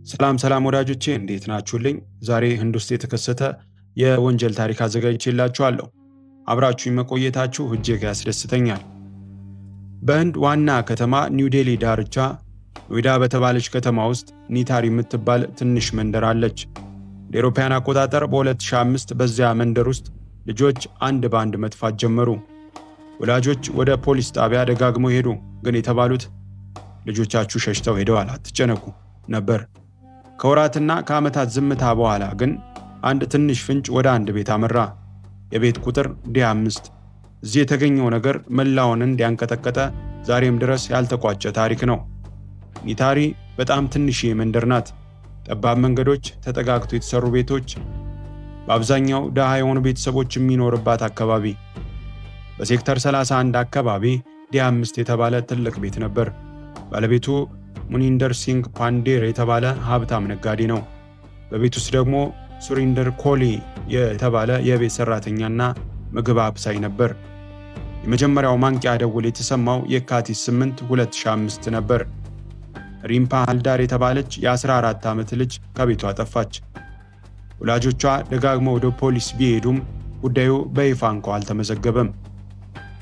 ሰላም ወዳጆቼ እንዴት ናችሁልኝ? ዛሬ ህንድ ውስጥ የተከሰተ የወንጀል ታሪክ አዘጋጅቼላችኋለሁ። አብራችሁኝ መቆየታችሁ እጅግ ያስደስተኛል። በህንድ ዋና ከተማ ኒው ዴሊ ዳርቻ ኖይዳ በተባለች ከተማ ውስጥ ኒታሪ የምትባል ትንሽ መንደር አለች። እንደ አውሮፓውያን አቆጣጠር በ2005 በዚያ መንደር ውስጥ ልጆች አንድ በአንድ መጥፋት ጀመሩ። ወላጆች ወደ ፖሊስ ጣቢያ ደጋግመው ሄዱ፣ ግን የተባሉት ልጆቻችሁ ሸሽተው ሄደዋል፣ አትጨነቁ ነበር። ከወራትና ከዓመታት ዝምታ በኋላ ግን አንድ ትንሽ ፍንጭ ወደ አንድ ቤት አመራ። የቤት ቁጥር ዲ5። እዚህ የተገኘው ነገር መላውን እንዲያንቀጠቀጠ ዛሬም ድረስ ያልተቋጨ ታሪክ ነው። ኒታሪ በጣም ትንሽዬ መንደር ናት። ጠባብ መንገዶች፣ ተጠጋግተው የተሰሩ ቤቶች፣ በአብዛኛው ድሃ የሆኑ ቤተሰቦች የሚኖርባት አካባቢ። በሴክተር 31 አካባቢ ዲ5 የተባለ ትልቅ ቤት ነበር። ባለቤቱ ሙኒንደር ሲንግ ፓንዴር የተባለ ሀብታም ነጋዴ ነው። በቤት ውስጥ ደግሞ ሱሪንደር ኮሊ የተባለ የቤት ሰራተኛና ምግብ አብሳይ ነበር። የመጀመሪያው ማንቂያ ደውል የተሰማው የካቲት 8 2005 ነበር። ሪምፓ ሃልዳር የተባለች የ14 ዓመት ልጅ ከቤቷ ጠፋች። ወላጆቿ ደጋግመው ወደ ፖሊስ ቢሄዱም ጉዳዩ በይፋ እንኳ አልተመዘገበም።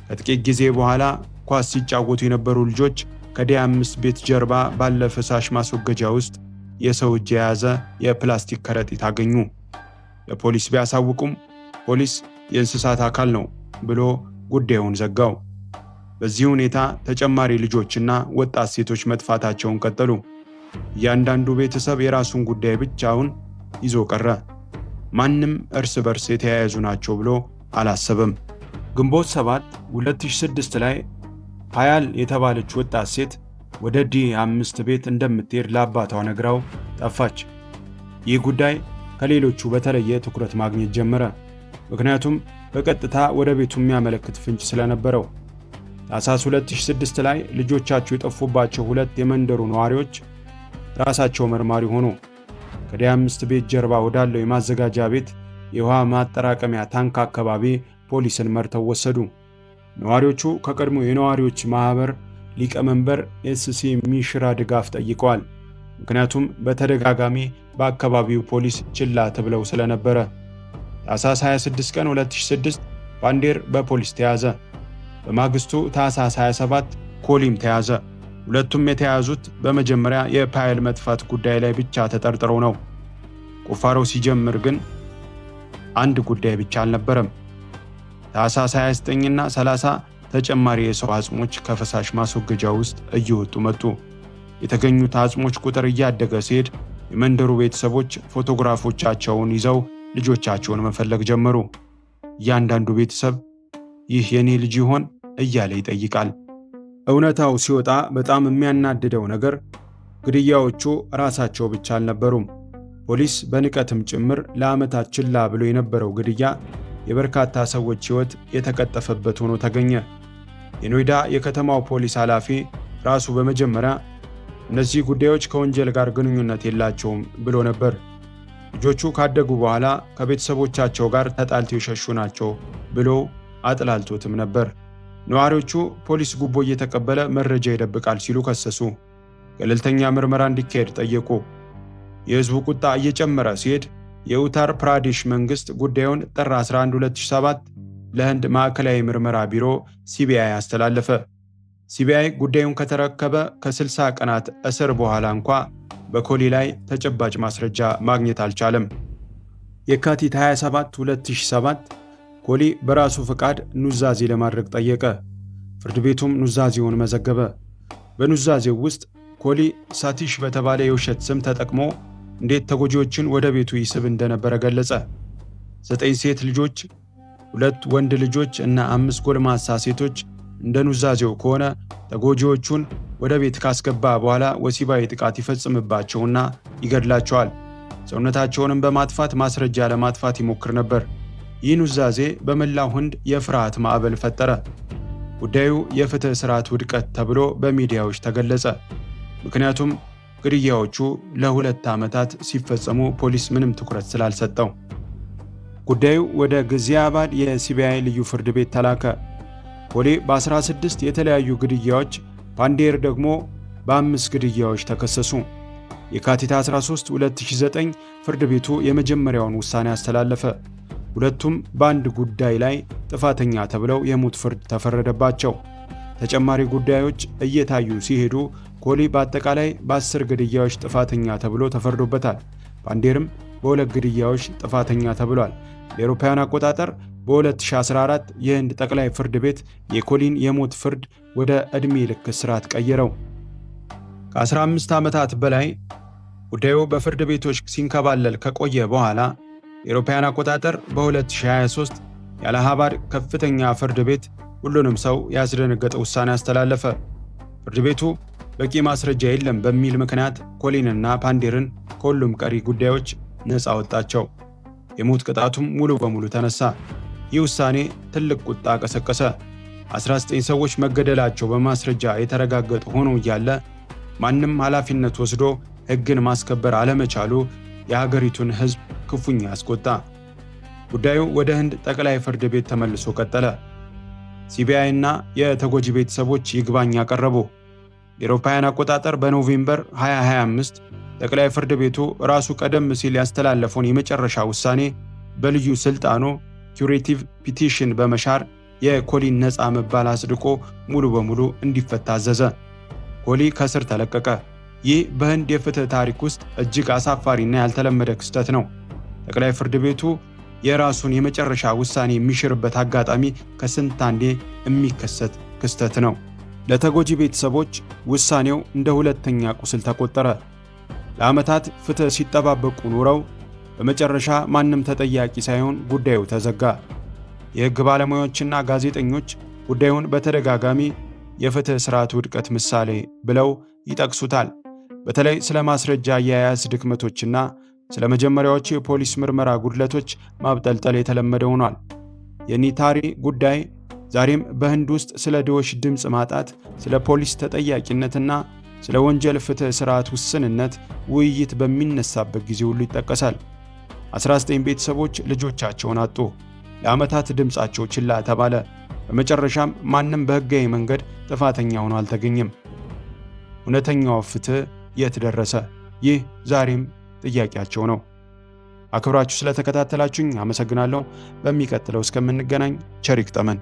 ከጥቂት ጊዜ በኋላ ኳስ ሲጫወቱ የነበሩ ልጆች ከዲ5 ቤት ጀርባ ባለ ፈሳሽ ማስወገጃ ውስጥ የሰው እጅ የያዘ የፕላስቲክ ከረጢት አገኙ። ለፖሊስ ቢያሳውቁም ፖሊስ የእንስሳት አካል ነው ብሎ ጉዳዩን ዘጋው። በዚህ ሁኔታ ተጨማሪ ልጆችና ወጣት ሴቶች መጥፋታቸውን ቀጠሉ። እያንዳንዱ ቤተሰብ የራሱን ጉዳይ ብቻውን ይዞ ቀረ። ማንም እርስ በርስ የተያያዙ ናቸው ብሎ አላሰበም። ግንቦት 7 2006 ላይ ፓያል የተባለች ወጣት ሴት ወደ ዲ5 ቤት እንደምትሄድ ለአባቷ ነግራው ጠፋች። ይህ ጉዳይ ከሌሎቹ በተለየ ትኩረት ማግኘት ጀመረ፣ ምክንያቱም በቀጥታ ወደ ቤቱ የሚያመለክት ፍንጭ ስለነበረው። ታኅሳስ 2006 ላይ ልጆቻቸው የጠፉባቸው ሁለት የመንደሩ ነዋሪዎች ራሳቸው መርማሪ ሆኑ። ከዲ5 ቤት ጀርባ ወዳለው የማዘጋጃ ቤት የውሃ ማጠራቀሚያ ታንክ አካባቢ ፖሊስን መርተው ወሰዱ። ነዋሪዎቹ ከቀድሞ የነዋሪዎች ማህበር ሊቀመንበር ኤስሲ ሚሽራ ድጋፍ ጠይቀዋል፣ ምክንያቱም በተደጋጋሚ በአካባቢው ፖሊስ ችላ ተብለው ስለነበረ። ታኅሳስ 26 ቀን 2006 ፓንዴር በፖሊስ ተያዘ። በማግስቱ ታኅሳስ 27 ኮሊም ተያዘ። ሁለቱም የተያዙት በመጀመሪያ የፓያል መጥፋት ጉዳይ ላይ ብቻ ተጠርጥረው ነው። ቁፋሮ ሲጀምር ግን አንድ ጉዳይ ብቻ አልነበረም። ታኅሳስ 29 እና 30 ተጨማሪ የሰው አጽሞች ከፈሳሽ ማስወገጃ ውስጥ እየወጡ መጡ። የተገኙት አጽሞች ቁጥር እያደገ ሲሄድ የመንደሩ ቤተሰቦች ፎቶግራፎቻቸውን ይዘው ልጆቻቸውን መፈለግ ጀመሩ። እያንዳንዱ ቤተሰብ ይህ የኔ ልጅ ይሆን እያለ ይጠይቃል። እውነታው ሲወጣ በጣም የሚያናድደው ነገር ግድያዎቹ ራሳቸው ብቻ አልነበሩም። ፖሊስ በንቀትም ጭምር ለዓመታት ችላ ብሎ የነበረው ግድያ የበርካታ ሰዎች ሕይወት የተቀጠፈበት ሆኖ ተገኘ። የኖይዳ የከተማው ፖሊስ ኃላፊ ራሱ በመጀመሪያ እነዚህ ጉዳዮች ከወንጀል ጋር ግንኙነት የላቸውም ብሎ ነበር። ልጆቹ ካደጉ በኋላ ከቤተሰቦቻቸው ጋር ተጣልተው የሸሹ ናቸው ብሎ አጥላልቶትም ነበር። ነዋሪዎቹ ፖሊስ ጉቦ እየተቀበለ መረጃ ይደብቃል ሲሉ ከሰሱ። ገለልተኛ ምርመራ እንዲካሄድ ጠየቁ። የሕዝቡ ቁጣ እየጨመረ ሲሄድ የኡታር ፕራዴሽ መንግስት ጉዳዩን ጥር 11 2007 ለህንድ ማዕከላዊ ምርመራ ቢሮ ሲቢአይ አስተላለፈ። ሲቢአይ ጉዳዩን ከተረከበ ከ60 ቀናት እስር በኋላ እንኳ በኮሊ ላይ ተጨባጭ ማስረጃ ማግኘት አልቻለም። የካቲት 27 2007 ኮሊ በራሱ ፈቃድ ኑዛዜ ለማድረግ ጠየቀ። ፍርድ ቤቱም ኑዛዜውን መዘገበ። በኑዛዜው ውስጥ ኮሊ ሳቲሽ በተባለ የውሸት ስም ተጠቅሞ እንዴት ተጎጂዎችን ወደ ቤቱ ይስብ እንደነበረ ገለጸ። 9 ሴት ልጆች፣ 2 ወንድ ልጆች እና 5 ጎልማሳ ሴቶች እንደ ኑዛዜው ከሆነ ተጎጂዎቹን ወደ ቤት ካስገባ በኋላ ወሲባዊ ጥቃት ይፈጽምባቸውና ይገድላቸዋል። ሰውነታቸውንም በማጥፋት ማስረጃ ለማጥፋት ይሞክር ነበር። ይህ ኑዛዜ በመላው ህንድ የፍርሃት ማዕበል ፈጠረ። ጉዳዩ የፍትህ ስርዓት ውድቀት ተብሎ በሚዲያዎች ተገለጸ። ምክንያቱም ግድያዎቹ ለ2 ዓመታት ሲፈጸሙ ፖሊስ ምንም ትኩረት ስላልሰጠው። ጉዳዩ ወደ ጋዚያባድ የሲቢአይ ልዩ ፍርድ ቤት ተላከ። ኮሊ በ16 የተለያዩ ግድያዎች፣ ፓንዴር ደግሞ በ5 ግድያዎች ተከሰሱ። የካቲት 13 2009 ፍርድ ቤቱ የመጀመሪያውን ውሳኔ አስተላለፈ። ሁለቱም በአንድ ጉዳይ ላይ ጥፋተኛ ተብለው የሞት ፍርድ ተፈረደባቸው። ተጨማሪ ጉዳዮች እየታዩ ሲሄዱ ኮሊ በአጠቃላይ በ10 ግድያዎች ጥፋተኛ ተብሎ ተፈርዶበታል። ፓንዴርም በ2 ግድያዎች ጥፋተኛ ተብሏል። ለአውሮፓውያን አቆጣጠር በ2014 የህንድ ጠቅላይ ፍርድ ቤት የኮሊን የሞት ፍርድ ወደ ዕድሜ ልክ እስራት ቀየረው። ከ15 ዓመታት በላይ ጉዳዩ በፍርድ ቤቶች ሲንከባለል ከቆየ በኋላ የአውሮፓውያን አቆጣጠር በ2023 የአላሃባድ ከፍተኛ ፍርድ ቤት ሁሉንም ሰው ያስደነገጠ ውሳኔ አስተላለፈ። ፍርድ ቤቱ በቂ ማስረጃ የለም በሚል ምክንያት ኮሊንና ፓንዴርን ከሁሉም ቀሪ ጉዳዮች ነፃ አወጣቸው። የሞት ቅጣቱም ሙሉ በሙሉ ተነሳ። ይህ ውሳኔ ትልቅ ቁጣ ቀሰቀሰ። 19 ሰዎች መገደላቸው በማስረጃ የተረጋገጠ ሆኖ እያለ ማንም ኃላፊነት ወስዶ ሕግን ማስከበር አለመቻሉ የሀገሪቱን ሕዝብ ክፉኛ አስቆጣ። ጉዳዩ ወደ ህንድ ጠቅላይ ፍርድ ቤት ተመልሶ ቀጠለ። ሲቢአይ እና የተጎጂ ቤተሰቦች ይግባኝ ያቀረቡ። የአውሮፓውያን አቆጣጠር በኖቬምበር 2025 ጠቅላይ ፍርድ ቤቱ ራሱ ቀደም ሲል ያስተላለፈውን የመጨረሻ ውሳኔ በልዩ ስልጣኑ ኩሬቲቭ ፒቲሽን በመሻር የኮሊን ነፃ መባል አጽድቆ ሙሉ በሙሉ እንዲፈታ አዘዘ። ኮሊ ከስር ተለቀቀ። ይህ በህንድ የፍትህ ታሪክ ውስጥ እጅግ አሳፋሪና ያልተለመደ ክስተት ነው። ጠቅላይ ፍርድ ቤቱ የራሱን የመጨረሻ ውሳኔ የሚሽርበት አጋጣሚ ከስንት አንዴ የሚከሰት ክስተት ነው። ለተጎጂ ቤተሰቦች ውሳኔው እንደ ሁለተኛ ቁስል ተቆጠረ። ለዓመታት ፍትህ ሲጠባበቁ ኖረው በመጨረሻ ማንም ተጠያቂ ሳይሆን ጉዳዩ ተዘጋ። የህግ ባለሙያዎችና ጋዜጠኞች ጉዳዩን በተደጋጋሚ የፍትህ ስርዓት ውድቀት ምሳሌ ብለው ይጠቅሱታል። በተለይ ስለ ማስረጃ አያያዝ ድክመቶችና ስለ መጀመሪያዎቹ የፖሊስ ምርመራ ጉድለቶች ማብጠልጠል የተለመደ ሆኗል። የኒታሪ ጉዳይ ዛሬም በህንድ ውስጥ ስለ ድሆች ድምፅ ማጣት፣ ስለ ፖሊስ ተጠያቂነትና ስለ ወንጀል ፍትህ ስርዓት ውስንነት ውይይት በሚነሳበት ጊዜ ሁሉ ይጠቀሳል። 19 ቤተሰቦች ልጆቻቸውን አጡ። ለዓመታት ድምፃቸው ችላ ተባለ። በመጨረሻም ማንም በህጋዊ መንገድ ጥፋተኛ ሆኖ አልተገኘም። እውነተኛው ፍትህ የት ደረሰ? ይህ ዛሬም ጥያቄያቸው ነው። አክብራችሁ ስለተከታተላችሁኝ አመሰግናለሁ። በሚቀጥለው እስከምንገናኝ ቸር ይግጠመን።